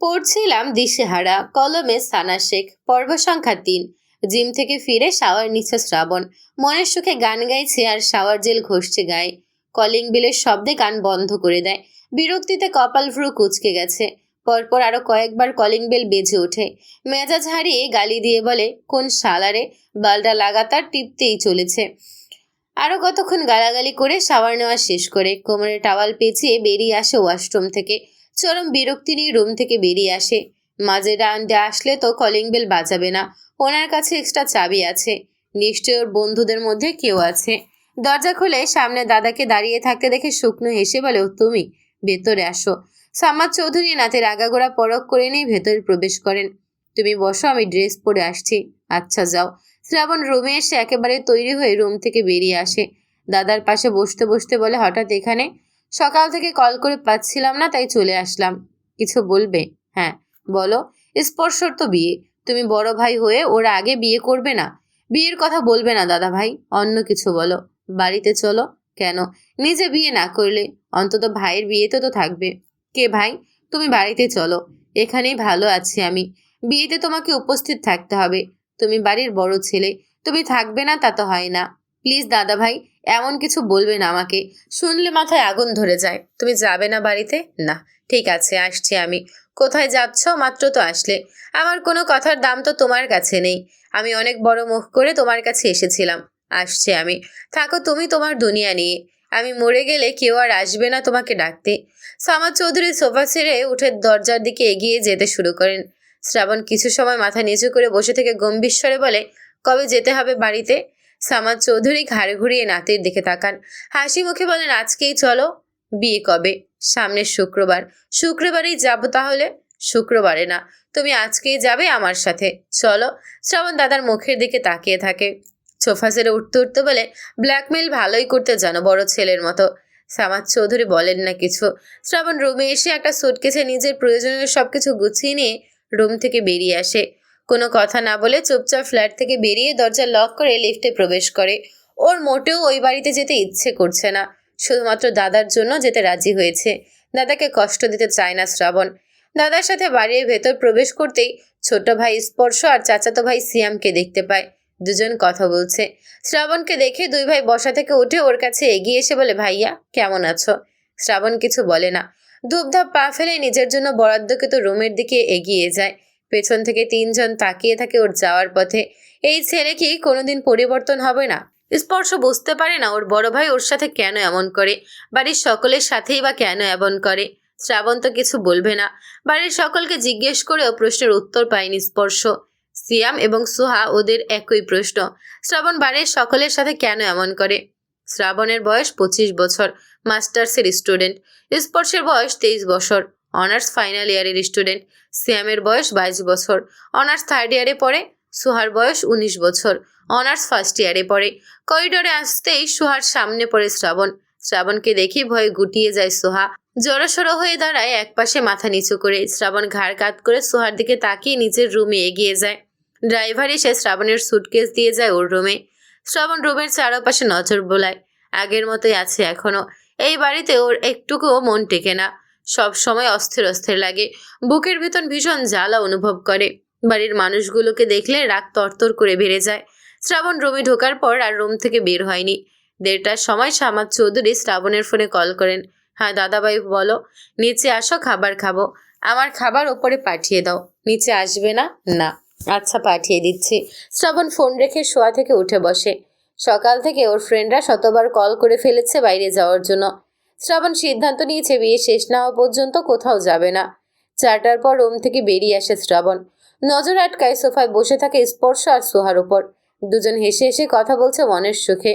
পড়ছিলাম দিশেহারা কলমে সানা শেখ পর্ব সংখ্যা ৩। জিম থেকে ফিরে শাওয়ার নিচ্ছে শ্রাবণ। মনের সুখে গান গাইছে আর শাওয়ার জেল ঘষছে গায়ে। কলিং বেলের শব্দে কান বন্ধ করে দেয়। বিরক্তিতে কপাল ভ্রু কুঁচকে গেছে। পরপর আরো কয়েকবার কলিং বেল বেজে ওঠে। মেজাজ হারিয়ে গালি দিয়ে বলে, কোন শালারে, বালটা লাগাতার টিপতেই চলেছে। আরো কতক্ষণ গালাগালি করে শাওয়ার নেওয়া শেষ করে কোমরে টাওয়াল পেঁচিয়ে বেরিয়ে আসে ওয়াশরুম থেকে। চরম বিরক্তি নিয়ে রুম থেকে বেরিয়ে আসে। মাঝে রাউন্ডে আসলে তো কলিং বেল বাজাবে না, ওনার কাছে এক্সট্রা চাবি আছে। নিশ্চয় ওর বন্ধুদের মধ্যে কেউ আছে। দরজা খুলে সামনে দাদাকে দাঁড়িয়ে থাকতে দেখে শুকনো হেসে বলে, ও তুমি, ভেতরে আসো। সাম্মাদ চৌধুরী নাতের আগাগোড়া পরখ করে নিয়ে ভেতরে প্রবেশ করেন। তুমি বসো, আমি ড্রেস পরে আসছি। আচ্ছা যাও। শ্রাবণ রুমে এসে একেবারে তৈরি হয়ে রুম থেকে বেরিয়ে আসে। দাদার পাশে বসতে বসতে বলে, হঠাৎ এখানে? সকাল থেকে কল করে পাচ্ছিলাম না, তাই চলে আসলাম। কিছু বলবে? হ্যাঁ বলো। স্পর্শর তো বিয়ে, তুমি বড় ভাই হয়ে ওরা আগে বিয়ে করবে না? বিয়ের কথা বলবে না দাদা ভাই, অন্য কিছু বলো। বাড়িতে চলো। কেন? নিজে বিয়ে না করলে অন্তত ভাইয়ের বিয়েতে তো থাকবে। কে ভাই? তুমি বাড়িতে চলো, এখানেই ভালো আছি আমি। বিয়েতে তোমাকে উপস্থিত থাকতে হবে, তুমি বাড়ির বড় ছেলে, তুমি থাকবে না তা তো হয় না। প্লিজ দাদা ভাই, এমন কিছু বলবে না আমাকে, শুনলে মাথায় আগুন ধরে যায়। তুমি যাবে না বাড়িতে? না। ঠিক আছে, আসছি আমি। কোথায় যাচ্ছ? মাত্র তো আসলে। আমার কোনো কথার দাম তো তোমার কাছে নেই। আমি অনেক বড় মুখ করে তোমার কাছে এসেছিলাম। আসছি আমি। থাকো তুমি তোমার দুনিয়া নিয়ে। আমি মরে গেলে কেউ আর আসবে না তোমাকে ডাকতে। সামাদ চৌধুরী সোফা ছেড়ে উঠে দরজার দিকে এগিয়ে যেতে শুরু করেন। শ্রাবণ কিছু সময় মাথা নিচু করে বসে থেকে গম্ভীর স্বরে বলে, কবে যেতে হবে বাড়িতে? সামাদ চৌধুরী ঘাড় ঘুরিয়ে নাতির দিকে তাকান। হাসি মুখে বলেন, আজকেই চলো। বিয়ে কবে? সামনের শুক্রবার। শুক্রবারেই যাবো তাহলে? শুক্রবারে না, তুমি আজকেই যাবে আমার সাথে, চলো। শ্রাবণ দাদার মুখের দিকে তাকিয়ে থাকে। সোফা ছেড়ে উঠতে উঠতে বলে, ব্ল্যাকমেল ভালোই করতে জানো, বড় ছেলের মতো। সামাদ চৌধুরী বলেন না কিছু। শ্রাবণ রুমে এসে একটা সুটকেসে নিজের প্রয়োজনীয় সবকিছু গুছিয়ে নিয়ে রুম থেকে বেরিয়ে আসে। কোনো কথা না বলে চুপচাপ ফ্ল্যাট থেকে বেরিয়ে দরজা লক করে লিফটে প্রবেশ করে। ওর মোটেও ওই বাড়িতে যেতে ইচ্ছে করছে না, শুধুমাত্র দাদার জন্য যেতে রাজি হয়েছে। দাদাকে কষ্ট দিতে চায় না শ্রাবণ। দাদার সাথে বাড়ির ভেতর প্রবেশ করতেই ছোট ভাই স্পর্শ আর চাচাতো ভাই সিয়ামকে দেখতে পায়। দুজন কথা বলছে। শ্রাবণকে দেখে দুই ভাই বসা থেকে উঠে ওর কাছে এগিয়ে এসে বলে, ভাইয়া কেমন আছো? শ্রাবণ কিছু বলে না, ধূপধাপ পা ফেলে নিজের জন্য বরাদ্দকৃত রুমের দিকে এগিয়ে যায়। পেছন থেকে তিনজন তাকিয়ে থাকে ওর যাওয়ার পথে। এই ছেলে কি কোনোদিন পরিবর্তন হবে না? স্পর্শ বুঝতে পারে না ওর বড় ভাই ওর সাথে কেন এমন করে, বাড়ির সকলের সাথেই বা কেন এমন করে। শ্রাবণ তো কিছু বলবে না। বাড়ির সকলকে জিজ্ঞেস করেও প্রশ্নের উত্তর পায়নি স্পর্শ। সিয়াম এবং সোহা ওদের একই প্রশ্ন, শ্রাবণ বাড়ির সকলের সাথে কেন এমন করে। শ্রাবণের বয়স 25 বছর, মাস্টার্সের স্টুডেন্ট। স্পর্শের বয়স 23 বছর, অনার্স ফাইনাল ইয়ারের স্টুডেন্ট। সিয়ামের বয়স 22 বছর, অনার্স থার্ড ইয়ারে পড়ে। সোহার বয়স 19 বছর, অনার্স ফার্স্ট ইয়ারে পড়ে। করিডোরে আসতেই সোহার সামনে পড়ে শ্রাবণ। শ্রাবণকে দেখে ভয়ে গুটিয়ে যায় সোহা। জড়সড় হয়ে দাঁড়ায় একপাশে মাথা নিচু করে। শ্রাবণ ঘাড় কাত করে সোহার দিকে তাকিয়ে নিজের রুমে এগিয়ে যায়। ড্রাইভার এসে শ্রাবণের সুটকেস দিয়ে যায় ওর রুমে। শ্রাবণ রুমের চারপাশে নজর বোলায়। আগের মতোই আছে এখনো। এই বাড়িতে ওর একটুকুও মন টেকে না। সব সময় অস্থির অস্থির লাগে। বুকের ভেতর ভীষণ জ্বালা অনুভব করে। বাড়ির মানুষগুলোকে দেখলে রাগ তরতর করে বেড়ে যায়। শ্রাবণ রুমে ঢোকার পর আর রুম থেকে বের হয়নি। 1:30টার সময় সামাদ চৌধুরী শ্রাবণের ফোনে কল করেন। হ্যাঁ দাদাভাই বলো। নিচে আসো, খাবার খাবো। আমার খাবার ওপরে পাঠিয়ে দাও। নিচে আসবে না? না। আচ্ছা পাঠিয়ে দিচ্ছি। শ্রাবণ ফোন রেখে শোয়া থেকে উঠে বসে। সকাল থেকে ওর ফ্রেন্ডরা শতবার কল করে ফেলেছে বাইরে যাওয়ার জন্য। শ্রাবণ সিদ্ধান্ত নিয়েছে বিয়ে শেষ না হওয়া পর্যন্ত কোথাও যাবে না। 4টার পর রুম থেকে বেরিয়ে আসে শ্রাবণ। নজর আটকায় সোফায় বসে থাকে স্পর্শ আর সোহার উপর। দুজন হেসে হেসে কথা বলছে মনের সুখে।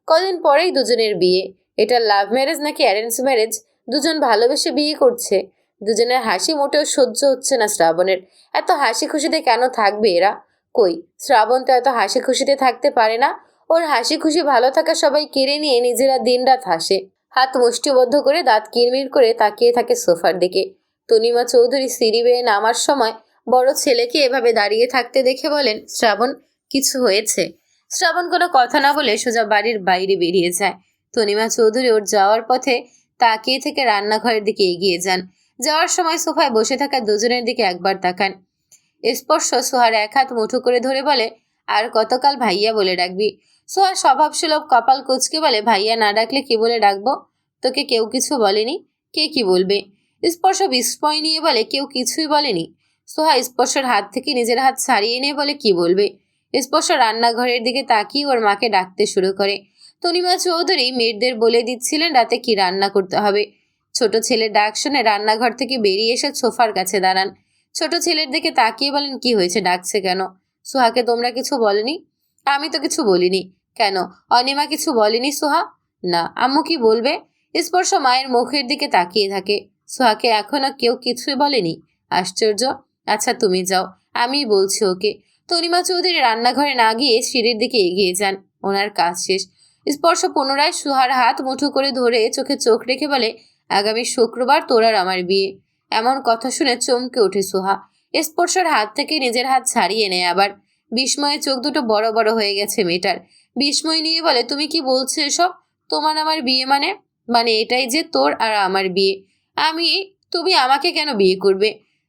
কদিন পরেই দুজনের বিয়ে। এটা লাভ ম্যারেজ নাকি অ্যারেঞ্জ ম্যারেজ? দুজন ভালোবেসে বিয়ে করছে। দুজনের হাসি মোটেও সহ্য হচ্ছে না শ্রাবণের। এত হাসি খুশিতে কেন থাকবে এরা? কই, শ্রাবণ তো এত হাসি খুশিতে থাকতে পারে না। ওর হাসি খুশি ভালো থাকা সবাই কেড়ে নিয়ে নিজেরা দিনরাত হাসে। হাত মুষ্টিবদ্ধ করে দাঁত কিরমির করে তাকিয়ে থাকে সোফার দিকে। তনিমা চৌধুরী সিঁড়ি বেয়ে নামার সময় বড় ছেলেকে এভাবে দাঁড়িয়ে থাকতে দেখে বলেন, শ্রাবণ কিছু হয়েছে? শ্রাবণ কোনো কথা না বলে সোজা বাড়ির বাইরে বেরিয়ে যায়। তনিমা চৌধুরী ওর যাওয়ার পথে তাকিয়ে থেকে রান্নাঘরের দিকে এগিয়ে যান। যাওয়ার সময় সোফায় বসে থাকা দুজনের দিকে একবার তাকান। স্পর্শ সোহার এক হাত মুঠো করে ধরে বলে, আর কতকাল ভাইয়া বলে ডাকবি? সোহা স্বভাবসুলভ কপাল কুঁচকে বলে, ভাইয়া না ডাকলে কি বলে ডাকবো? তোকে কেউ কিছু বলেনি? কে কি বলবে? স্পর্শ বিস্ময় নিয়ে বলে, কেউ কিছুই বলেনি। সোহা স্পর্শের হাত থেকে নিজের হাত ছাড়িয়ে নিয়ে বলে, কি বলবে? স্পর্শ রান্নাঘরের দিকে তাকিয়ে ওর মাকে ডাকতে শুরু করে। তনিমা চৌধুরী মেয়েদের বলে দিচ্ছিলেন রাতে কি রান্না করতে হবে। ছোট ছেলের ডাক শুনে রান্নাঘর থেকে বেরিয়ে এসে সোফার কাছে দাঁড়ান। ছোট ছেলের দিকে তাকিয়ে বলেন, কি হয়েছে, ডাকছে কেন? সোহাকে তোমরা কিছু বলেনি? আমি তো কিছু বলিনি। কেন, অনিমা কিছু বলেনি সোহা? না, আম্মু কি বলবে? স্পর্শ মায়ের মুখের দিকে তাকিয়ে থাকে। সোহাকে এখনো কেউ কিছুই বলেনি? আশ্চর্য। আচ্ছা তুমি যাও, আমি বলছি ওকে। তনিমা চৌধুরী রান্নাঘরে না গিয়ে সিঁড়ির দিকে এগিয়ে যান। ওনার কাজ শেষ। স্পর্শ পুনরায় সোহার হাত মুঠো করে ধরে চোখে চোখ রেখে বলে, আগামী শুক্রবার তোর আর আমার বিয়ে। এমন কথা শুনে চমকে ওঠে সোহা। স্পর্শর হাত থেকে নিজের হাত ছাড়িয়ে নেয় আবার। বিস্ময়ে চোখ দুটো বড় বড় হয়ে গেছে মেয়েটার। বিস্ময় নিয়ে বলে, তুমি কি বলছো এসব? তোমার আমার বিয়ে মানে? মানে এটাই যে তোর আর আমার বিয়ে। আমি তুমি আমাকে কেন বিয়ে করবে?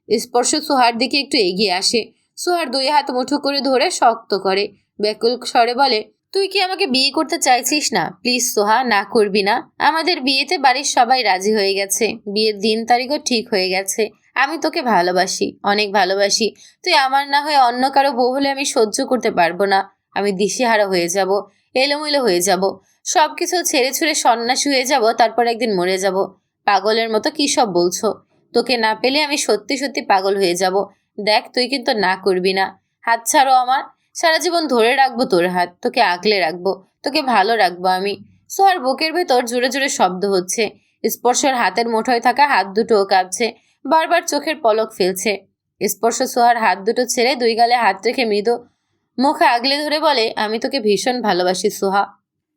স্পর্শ সোহার দিকে একটু এগিয়ে আসে। সোহার দুই হাত মুঠো করে ধরে শক্ত করে ব্যাকুল স্বরে বলে, তুই কি আমাকে বিয়ে করতে চাইছিস না? প্লিজ সোহা, না করবি না? আমাদের বিয়েতে বাড়ির সবাই রাজি হয়ে গেছে, বিয়ের দিন তারিখও ঠিক হয়ে গেছে। আমি তোকে ভালোবাসি, অনেক ভালোবাসি। তুই আমার না হয়ে অন্য কারো বউ হলে আমি সহ্য করতে পারবো না। আমি দিশেহারা হয়ে যাব, এলোমেলো হয়ে যাব, সব কিছু ছেড়ে ছুড়ে সন্ন্যাসী হয়ে যাব, তারপর একদিন মরে যাব। পাগলের মতো কী সব বলছো? তোকে না পেলে আমি সত্যি সত্যি পাগল হয়ে যাব। দেখ, তুই কিন্তু না করবি না। হাত ছাড়ো আমার। সারা জীবন ধরে রাখবো তোর হাত, তোকে আগলে রাখবো, তোকে ভালো রাখবো আমি। সোহার বুকের ভেতর জোরে জোরে শব্দ হচ্ছে। স্পর্শের হাতের মুঠোয় থাকা হাত দুটোও কাঁপছে, বারবার চোখের পলক ফেলছে। স্পর্শ সোহার হাত দুটো ছেড়ে দুই গালে হাত রেখে মৃদু মুখে আগলে ধরে বলে, আমি তোকে ভীষণ ভালোবাসি সোহা।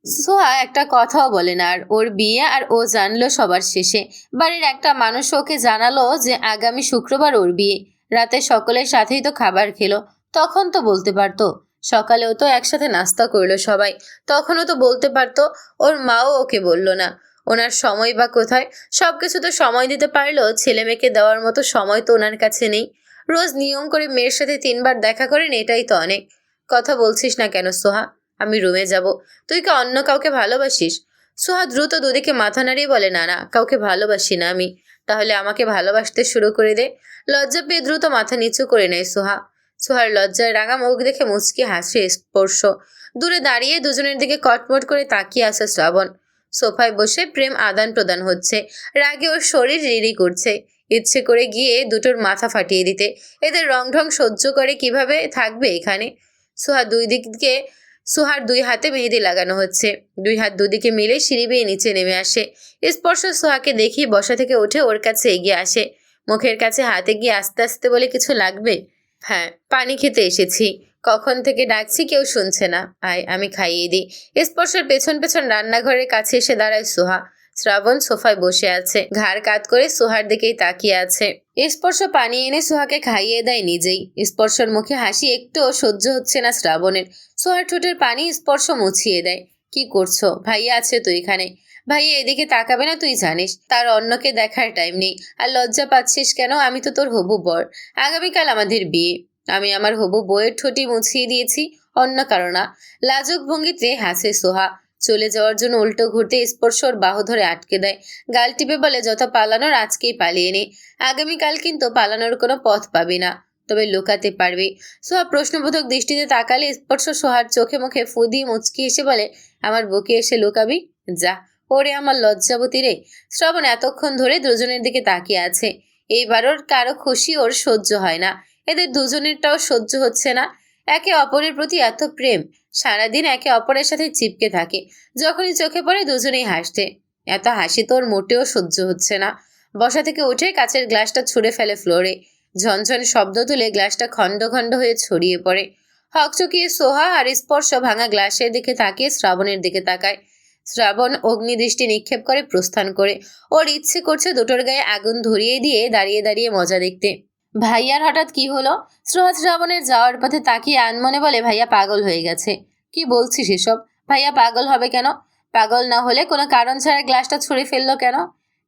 সোহা একটা কথাও বলে না। আর ওর বিয়ে আর ও জানলো সবার শেষে। বাড়ির একটা মানুষ ওকে জানালো যে আগামী শুক্রবার ওর বিয়ে। রাতে সকলের সাথেই তো খাবার খেলো, তখন তো বলতে পারতো। সকালেও তো একসাথে নাস্তা করলো সবাই, তখনও তো বলতে পারতো। ওর মাও ওকে বলল না। ওনার সময় বা কোথায়? সব কিছু তো সময় দিতে পারলো, ছেলে মেয়েকে দেওয়ার মতো সময় তো ওনার কাছে নেই। রোজ নিয়ম করে মেয়ের সাথে 3বার দেখা করেন, এটাই তো অনেক। কথা বলছিস না কেন সোহা? আমি রুমে যাব। তুই কি অন্য কাউকে ভালোবাসিস? সোহা দ্রুত দুদিকে মাথা নাড়িয়ে বলে, না না, কাউকে ভালোবাসি না আমি। তাহলে আমাকে ভালোবাসতে শুরু করে দে। লজ্জা পেয়ে দ্রুত মাথা নিচু করে নেয় সোহা। সোহার লজ্জায় রাঙা মুখ দেখে মুচকি হাসে স্পর্শ। দূরে দাঁড়িয়ে দুজনের দিকে কটমট করে তাকিয়ে আসে শ্রাবণ। সোফায় বসে প্রেম আদান প্রদান হচ্ছে। রাগে ওর শরীর রিরি করছে, ইচ্ছে করে গিয়ে দুটোর মাথা ফাটিয়ে দিতে। এদের রং ঢং সহ্য করে কিভাবে থাকবে এখানে? সোহার দুই হাতে মেহেদি লাগানো হচ্ছে। দুই হাত দুদিকে মিলে সিঁড়ি বেয়ে নিচে নেমে আসে। স্পর্শ সোহাকে দেখি বসা থেকে উঠে ওর কাছে এগিয়ে আসে। মুখের কাছে হাতে গিয়ে আস্তে আস্তে বলে, কিছু লাগবে? হ্যাঁ, পানি খেতে এসেছি। কখন থেকে ডাকছি, কেউ শুনছে না। আয়, আমি খাইয়ে দিই। স্পর্শের পেছন পেছন রান্নাঘরের কাছে এসে দাঁড়ায় সোহা। শ্রাবণ সোফায় বসে আছে, ঘাড় কাত করে সোহার দিকেই তাকিয়ে আছে। স্পর্শ পানি এনে সোহাকে খাইয়ে দেয় নিজেই। স্পর্শর মুখে হাসি একটুও সহ্য হচ্ছে না শ্রাবণের। সোহার ঠোঁটের পানি স্পর্শ মুছিয়ে দেয়। কি করছো? ভাইয়া আছে তো এখানে। ভাইয়া এদিকে তাকাবে না তুই জানিস? তার অন্যকে দেখার টাইম নেই। আর লজ্জা পাচ্ছিস কেন? আমি তো তোর হবু বর। আগামীকাল আমাদের বিয়ে। আমি আমার হবু বউয়ের ঠোঁটি মুছিয়ে দিয়েছি, অন্য কারো না। লাজুক ভঙ্গিতে হাসে সোহা। চলে যাওয়ার জন্য উল্টো ঘুরতে স্পর্শ ওর বাহু ধরে আটকে দেয়। গাল টিপে বলে, যত পালানোর আজকেই পালিয়ে নে। আগামীকাল কিন্তু পালানোর কোনো পথ পাবি না, তবে লুকাতে পারবি। সোহা প্রশ্নবোধক দৃষ্টিতে তাকালে স্পর্শ সোহার চোখে মুখে ফু দিয়ে মুচকি এসে বলে, আমার বুকে এসে লুকাবি? যা। ওরে আমার লজ্জাবতী রে। শ্রাবণ এতক্ষণ ধরে দুজনের দিকে তাকিয়ে আছে। এইবার ওর কারো খুশি ওর সহ্য হয় না। এদের দুজনেরটাও সহ্য হচ্ছে না। একে অপরের প্রতি এত প্রেম, সারাদিন একে অপরের সাথে চিপকে থাকে। যখনই চোখে পড়ে দুজনেই হাসছে। এত হাসি তোর মোটেও সহ্য হচ্ছে না। বসা থেকে উঠে কাচের গ্লাসটা ছুঁড়ে ফেলে ফ্লোরে। ঝনঝন শব্দ তুলে গ্লাসটা খণ্ড খণ্ড হয়ে ছড়িয়ে পড়ে। হকচকিয়ে সোহা আর স্পর্শ ভাঙা গ্লাসের দিকে তাকিয়ে শ্রাবণের দিকে তাকায়। শ্রাবণ অগ্নিদৃষ্টি নিক্ষেপ করে প্রস্থান করে। ওর ইচ্ছে করছে দুটোর গায়ে আগুন ধরিয়ে দিয়ে দাঁড়িয়ে দাঁড়িয়ে মজা দেখতে। ভাইয়ার হঠাৎ কি হলো? সোহা শ্রাবণের যাওয়ার পথে তাকিয়ে আনমনে বলে, ভাইয়া পাগল হয়ে গেছে। কি বলছিস এসব? ভাইয়া পাগল হবে কেন? পাগল না হলে কোনো কারণ ছাড়া গ্লাসটা ছুঁড়ে ফেললো কেন?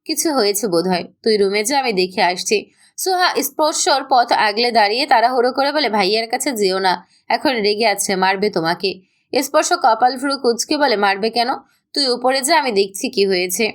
কিছু হয়েছে বোধহয়, তুই রুমে যা, আমি দেখে আসছি। সোহা স্পর্শর পথ আগলে দাঁড়িয়ে তাড়াহুড়ো করে বলে, ভাইয়ার কাছে যেও না, এখন রেগে আছে, মারবে তোমাকে। স্পর্শ কপাল ভ্রু কুঁচকে বলে, মারবে কেন? তুই উপরে যা, আমি দেখছি কি হয়েছে।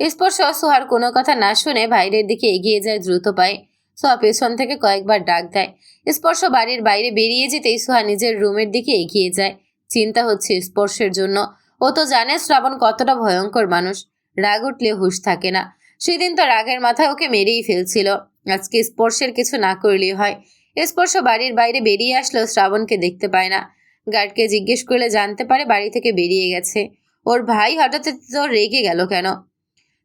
স্পর্শ সোহার কোনো কথা না শুনে বাইরের দিকে এগিয়ে যায় দ্রুত পায়ে। সোহা পেছন থেকে কয়েকবার ডাক দেয়। স্পর্শ বাড়ির বাইরে বেরিয়ে যেতেই সোহা নিজের রুমের দিকে এগিয়ে যায়। চিন্তা হচ্ছে স্পর্শের জন্য। ও তো জানে শ্রাবণ কতটা ভয়ঙ্কর মানুষ, রাগ উঠলে হুঁশ থাকে না। সেদিন তো রাগের মাথায় ওকে মেরেই ফেলছিল, আজকে স্পর্শের কিছু না করলেই হয়। স্পর্শ বাড়ির বাইরে বেরিয়ে আসলেও শ্রাবণকে দেখতে পায় না। গার্ডকে জিজ্ঞেস করলে জানতে পারে বাড়ি থেকে বেরিয়ে গেছে। ওর ভাই হঠাৎ তো রেগে গেল কেন?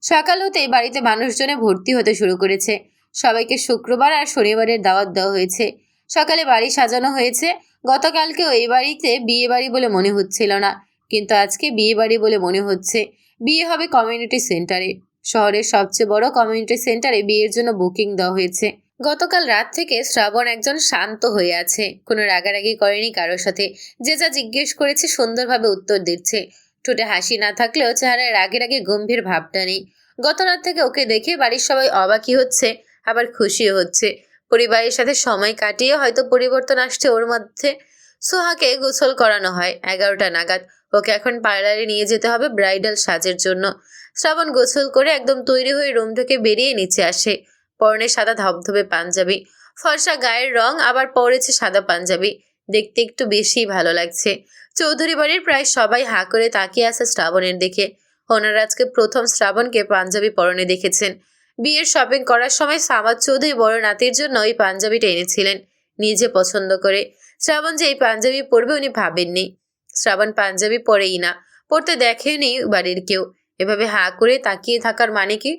সকাল হতেই বাড়িতে মানুষজনে ভর্তি হতে শুরু করেছে। সবাইকে শুক্রবার আর শনিবারের দাওয়াত দেওয়া হয়েছে। সকালে বাড়ি সাজানো হয়েছে। গতকালকেও এই বাড়িতে বিয়ে বাড়ি বলে মনে হচ্ছিল না, কিন্তু আজকে বিয়ে বাড়ি বলে মনে হচ্ছে। বিয়ে হবে কমিউনিটি সেন্টারে। শহরের সবচেয়ে বড় কমিউনিটি সেন্টারে বিয়ের জন্য বুকিং দেওয়া হয়েছে। গতকাল রাত থেকে শ্রাবণ একজন শান্ত হয়ে আছে, কোনো রাগারাগি করেনি কারোর সাথে। যে যা জিজ্ঞেস করেছে সুন্দরভাবে উত্তর দিচ্ছে। ঠোঁটে হাসি না থাকলেও চেহারায় রাগের আগে গম্ভীর ভাবটা নেই। গত রাত থেকে ওকে দেখে বাড়ির সবাই অবাকই হচ্ছে, আবার খুশিও হচ্ছে। পরিবারের সাথে সময় কাটিয়ে হয়তো পরিবর্তন আসছে ওর মধ্যে। সোহাকে গোসল করানো হয় 11টা নাগাদ। ওকে এখন পার্লারে নিয়ে যেতে হবে ব্রাইডাল সাজের জন্য। শ্রাবণ গোসল করে একদম তৈরি হয়ে রুম থেকে বেরিয়ে নিচে আসে। পরনে সাদা ধবধবে পাঞ্জাবি, ফর্সা গায়ের রং, আবার পরেছে সাদা পাঞ্জাবি। দেখতে একটু বেশি ভালো লাগছে। চৌধুরী বাড়ির প্রায় সবাই হাঁ করে তাকিয়ে আছে শ্রাবণের দিকে। ওনারা আজকে প্রথম শ্রাবণকে পাঞ্জাবি পরনে দেখেছেন। বিয়ের শপিং করার সময় সামাদ চৌধুরী বড় নাতির জন্য ওই পাঞ্জাবিটা এনেছিলেন, নিজে পছন্দ করে। শ্রাবণ যে এই পাঞ্জাবি পরবে উনি ভাবেননি। শ্রাবণ পাঞ্জাবি পরেই না, পরতে দেখেনি বাড়ির কেউ। এভাবে হাঁ করে তাকিয়ে থাকার মানে কি?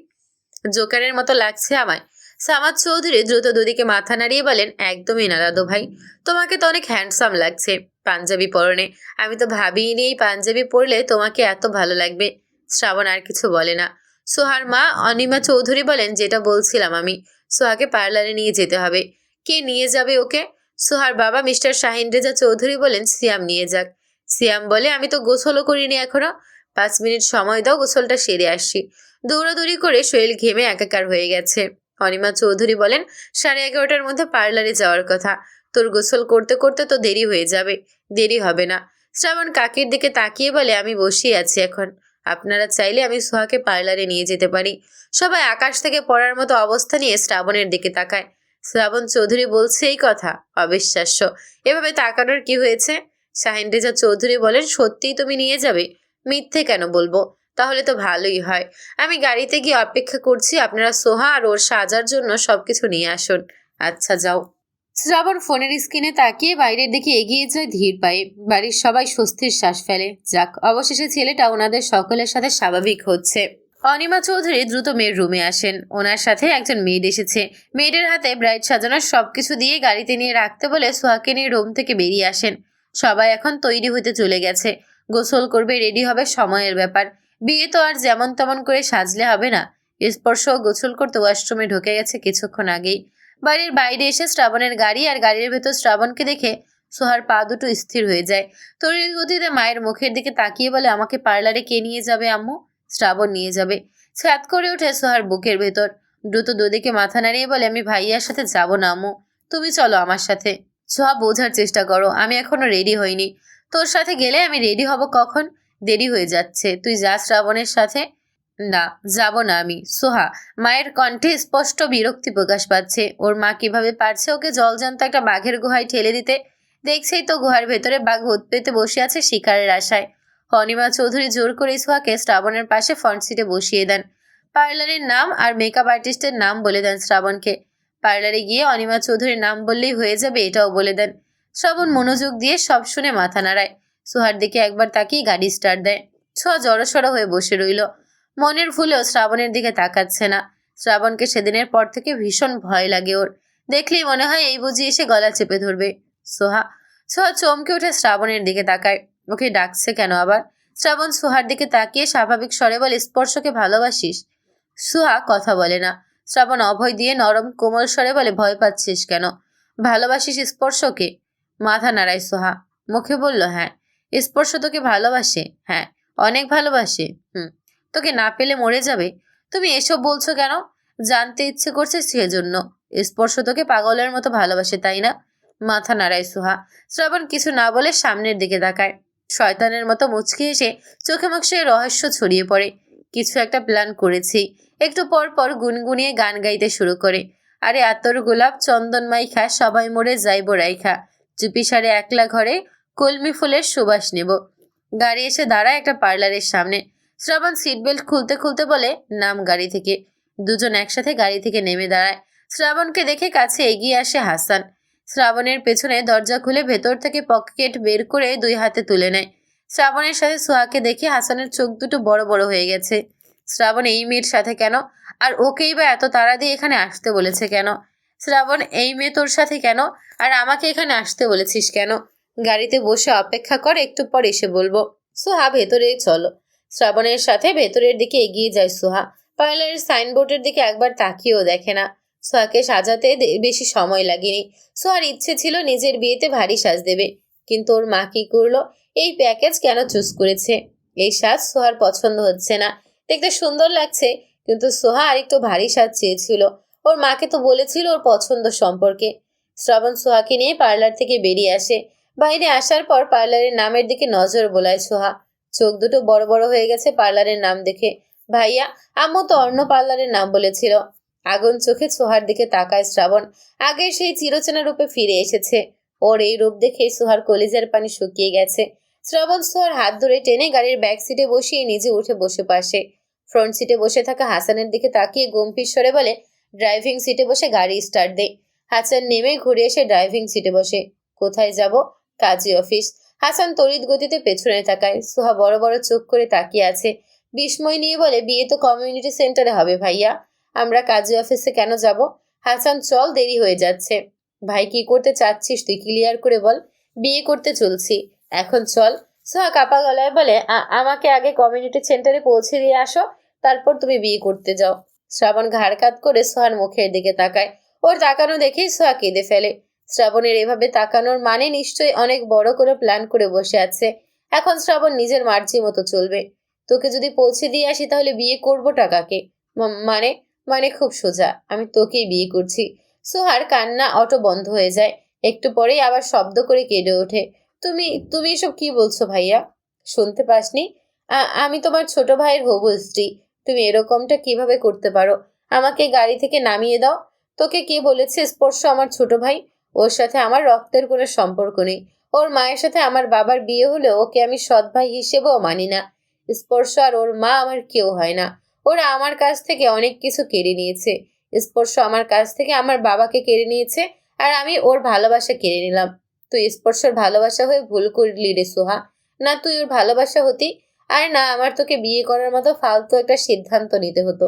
জোকারের মতো লাগছে আমায়। সামাদ চৌধুরী দ্রুত দুদিকে মাথা নাড়িয়ে বলেন, একদমই না দাদু ভাই, তোমাকে তো অনেক হ্যান্ডসাম লাগছে পাঞ্জাবি পরনে। আমি তো ভাবিনি এই পাঞ্জাবি পরলে তোমাকে এত ভালো লাগবে। শ্রাবণ আর কিছু বলে না। সোহার মা অনিমা চৌধুরী বলেন, যেটা বলছিলাম আমি, সোহাকে পার্লারে নিয়ে যেতে হবে। কে নিয়ে যাবে ওকে? সোহার বাবা মিস্টার শাহিন রেজা চৌধুরী বলেন, সিয়াম নিয়ে যাক। সিয়াম বলে, আমি তো গোসলও করিনি এখনো, 5 মিনিট সময় দাও, গোসলটা সেরে আসছি। দৌড়াদৌড়ি করে শরীর ঘেমে একাকার হয়ে গেছে। অনিমা চৌধুরী বলেন, 11:30টার মধ্যে পার্লারে যাওয়ার কথা। তোর গোসল করতে করতে তো দেরি হয়ে যাবে। দেরি হবে না। শ্রাবণ কাকির দিকে তাকিয়ে বলে, আমি বসেই আছি এখন, আপনারা চাইলে আমি সোহাকে পার্লারে নিয়ে যেতে পারি। সবাই আকাশ থেকে পড়ার মতো অবস্থা নিয়ে শ্রাবণের দিকে তাকায়। শ্রাবণ চৌধুরী বলছে এই কথা? অবিশ্বাস্য। এভাবে তাকানোর কি হয়েছে? শাহিন রেজা চৌধুরী বলেন, সত্যিই তুমি নিয়ে যাবে? মিথ্যে কেন বলবো? তাহলে তো ভালোই হয়। আমি গাড়িতে গিয়ে অপেক্ষা করছি, আপনারা সোহা আর ওর সাজার জন্য সবকিছু নিয়ে আসুন। আচ্ছা যাও। শ্রাবণ ফোনের স্ক্রিনে তাকিয়ে বাইরের দিকে এগিয়ে যায় ধীর পায়ে। বাড়ির সবাই স্বস্তির শ্বাস ফেলে। যাক, অবশেষে ছেলেটা ওনাদের সকলের সাথে স্বাভাবিক হচ্ছে। অনিমা চৌধুরী দ্রুত মেয়ের রুমে আসেন। ওনার সাথে একজন মেয়েড এসেছে। মেয়েদের হাতে ব্রাইড সাজানোর সবকিছু দিয়ে গাড়িতে নিয়ে রাখতে বলে সোহাকে নিয়ে রুম থেকে বেরিয়ে আসেন। সবাই এখন তৈরি হতে চলে গেছে। গোসল করবে, রেডি হবে, সময়ের ব্যাপার। বিয়ে তো আর যেমন তেমন করে সাজলে হবে না। স্পর্শ গোসল করতে ওয়াশরুমে ঢুকে গেছে কিছুক্ষণ আগেই। বাড়ির বাইরে এসে শ্রাবণের গাড়ি আর গাড়ির ভেতর শ্রাবণকে দেখে সোহার পা দুটো স্থির হয়ে যায়। তড়িৎ গতিতে মায়ের মুখের দিকে তাকিয়ে বলে, আমাকে পার্লারে কে নিয়ে যাবে আম্মু? শ্রাবণ নিয়ে যাবে। ছ্যাদ করে ওঠে সোহার বুকের ভেতর। দ্রুত দুদিকে মাথা নাড়িয়ে বলে, আমি ভাইয়ার সাথে যাব না আম্মু, তুমি চলো আমার সাথে। সোহা বোঝার চেষ্টা করো, আমি এখনো রেডি হইনি। তোর সাথে গেলে আমি রেডি হব কখন? দেরি হয়ে যাচ্ছে, তুই যা শ্রাবণের সাথে। না, যাব না আমি। সোহা, মায়ের কণ্ঠে স্পষ্ট বিরক্তি প্রকাশ পাচ্ছে। ওর মা কিভাবে পারছে ওকে জলজান্ত একটা বাঘের গুহায় ঠেলে দিতে? দেখছেই তো গুহার ভেতরে বাঘ হুত পেতে বসে আছে শিকারের আশায়। অনিমা চৌধুরী জোর করে সোহাকে শ্রাবণের পাশে ফ্রন্ট সিটে বসিয়ে দেন। পার্লারের নাম আর মেকআপ আর্টিস্টের নাম বলে দেন শ্রাবণকে। পার্লারে গিয়ে অনিমা চৌধুরীর নাম বললেই হয়ে যাবে, এটাও বলে দেন। শ্রাবণ মনোযোগ দিয়ে সব শুনে মাথা নাড়ায়। সোহার দিকে একবার তাকিয়ে গাড়ি স্টার্ট দেয়। সোহা জড়সড় হয়ে বসে রইল। মনের ভুলেও শ্রাবণের দিকে তাকাচ্ছে না। শ্রাবণকে সেদিনের পর থেকে ভীষণ ভয় লাগে ওর। দেখলেই মনে হয় এই বুঝি এসে গলা চেপে ধরবে। সোহা। সোহা চমকে উঠে শ্রাবণের দিকে তাকায়। ওকে ডাকছে কেন আবার? শ্রাবণ সোহার দিকে তাকিয়ে স্বাভাবিক স্বরে বলে, স্পর্শকে ভালোবাসিস? সোহা কথা বলে না। শ্রাবণ অভয় দিয়ে নরম কোমল স্বরে বলে, ভয় পাচ্ছিস কেন? ভালোবাসিস স্পর্শকে? মাথা নাড়ায় সোহা। মুখে বলল, হ্যাঁ। স্পর্শ তোকে ভালোবাসে? হ্যাঁ, অনেক ভালোবাসে। তোকে না পেলে মরে যাবে? তুমি এসব বলছো কেন? জানতে ইচ্ছে করছে সেজন্য। স্পর্শ তোকে পাগলের মতো ভালোবাসে, তাই না? মাথা নাড়ায় সুহা। শ্রাবণ কিছু না বলে সামনের দিকে তাকায়। শয়তানের মতো মুচকি এসে চোখে মুখে রহস্য ছড়িয়ে পড়ে। কিছু একটা প্ল্যান করেছি। একটু পর পর গুনগুনিয়ে গান গাইতে শুরু করে। আরে আতর গোলাপ চন্দন মাইখা সবাই মোরে যাইব রাইখা, চুপিসারে একলা ঘরে কলমি ফুলের সুবাস নেব। গাড়ি এসে দাঁড়ায় একটা পার্লারের সামনে। শ্রাবণ সিট বেল্ট খুলতে খুলতে বলে, নাম গাড়ি থেকে। দুজন একসাথে গাড়ি থেকে নেমে দাঁড়ায়। শ্রাবণকে দেখে কাছে এগিয়ে আসে হাসান। শ্রাবণের পেছনে দরজা খুলে ভেতর থেকে পকেট বের করে 2 হাতে তুলে নেয়। শ্রাবণের সাথে সোহাকে দেখে হাসানের চোখ দুটো বড় বড় হয়ে গেছে। শ্রাবণ এই মেয়ের সাথে কেন? আর ওকেই বা এত তাড়া দিয়ে এখানে আসতে বলেছে কেন? শ্রাবণ, এই মেয়ে তোর সাথে কেন? আর আমাকে এখানে আসতে বলেছিস কেন? গাড়িতে বসে অপেক্ষা কর, একটু পর এসে বলবো। সোহা, ভেতরে চলো। শ্রাবণের সাথে ভেতরের দিকে এগিয়ে যায় সোহা। পার্লারের সাইনবোর্ডের দিকে একবার তাকিয়েও দেখে না। সোহাকে সাজাতে বেশি সময় লাগেনি। সোহার ইচ্ছে ছিল নিজের বিয়েতে ভারী সাজ দেবে, কিন্তু ওর মা কি করলো? এই প্যাকেজ কেন চুজ করেছে? এই সাজ সোহার পছন্দ হচ্ছে না। দেখতে সুন্দর লাগছে, কিন্তু সোহা আরেকটু ভারী সাজ চেয়েছিল। ওর মাকে তো বলেছিল ওর পছন্দ সম্পর্কে। শ্রাবণ সোহাকে নিয়ে পার্লার থেকে বেরিয়ে আসে। বাইরে আসার পর পার্লারের নামের দিকে নজর বোলায় সোহা। চোখ দুটো বড় বড় হয়ে গেছে পার্লারের নাম দেখে। ভাইয়া, আম্মু তো অন্য পার্লারের নাম বলেছিল। আগুন চোখে সোহার দিকে তাকায় শ্রাবণ। আগের সেই চিরচেনা রূপে ফিরে এসেছে। ওর এই রূপ দেখে সোহার কলিজার পানি শুকিয়ে গেছে। শ্রাবণ সোহার হাত ধরে টেনে গাড়ির ব্যাক সিটে বসিয়ে নিজে উঠে বসে পাশে। ফ্রন্ট সিটে বসে থাকা হাসানের দিকে তাকিয়ে গম্ভীর স্বরে বলে, ড্রাইভিং সিটে বসে গাড়ি স্টার্ট দে। হাসান নেমে ঘুরে এসে ড্রাইভিং সিটে বসে। কোথায় যাব? কাজী অফিস। হাসান তড়িৎ গতিতে পেছনে তাকায়। সোহা বড় বড় চোখ করে তাকিয়ে আছে। বিস্ময় নিয়ে বলে, বিয়ে তো কমিউনিটি সেন্টারে হবে ভাইয়া, আমরা কাজী অফিসে কেন যাব? হাসান, চল, দেরি হয়ে যাচ্ছে। ভাই, কি করতে চাচ্ছিস তুই? ক্লিয়ার করে বল। বিয়ে করতে চলছি, এখন চল। সোহা কাপা গলায় বলে, আমাকে আগে কমিউনিটি সেন্টারে পৌঁছে দিয়ে আসো, তারপর তুমি বিয়ে করতে যাও। শ্রাবণ ঘাড় কাত করে সোহার মুখের দিকে তাকায়। ওর তাকানো দেখেই সোহা কেঁদে ফেলে। শ্রাবণের এভাবে তাকানোর মানে নিশ্চয়ই অনেক বড় করে প্ল্যান করে বসে আছে। এখন শ্রাবণ নিজের মার্জি মতো চলবে। তোকে যদি পৌঁছে দিয়ে আসি তাহলে বিয়ে করবোটা কাকে? মানে মানে খুব সোজা, আমি তোকেই বিয়ে করছি। সোহার কান্না অটো বন্ধ হয়ে যায়। একটু পরেই আবার শব্দ করে কেঁদে ওঠে। তুমি তুমি এসব কি বলছো ভাইয়া? শুনতে পাসনি? আমি তোমার ছোট ভাইয়ের হবু স্ত্রী। তুমি এরকমটা কিভাবে করতে পারো? আমাকে গাড়ি থেকে নামিয়ে দাও। তোকে কে বলেছে স্পর্শ আমার ছোট ভাই? ওর সাথে আমার রক্তের কোনো সম্পর্ক নেই। ওর মায়ের সাথে আমার বাবার বিয়ে হলেও ওকে আমি সৎ ভাই হিসেবেও মানি না। স্পর্শ আর ওর মা আমার কেউ হয় না। ওরা আমার কাছ থেকে অনেক কিছু কেড়ে নিয়েছে। স্পর্শ আমার কাছ থেকে আমার বাবাকে কেড়ে নিয়েছে, আর আমি ওর ভালোবাসা কেড়ে নিলাম। তুই স্পর্শর ভালোবাসা হয়ে ভুল করলি রে সোহা। না তুই ওর ভালোবাসা হতি, আর না আমার তোকে বিয়ে করার মতো ফালতু একটা সিদ্ধান্ত নিতে হতো।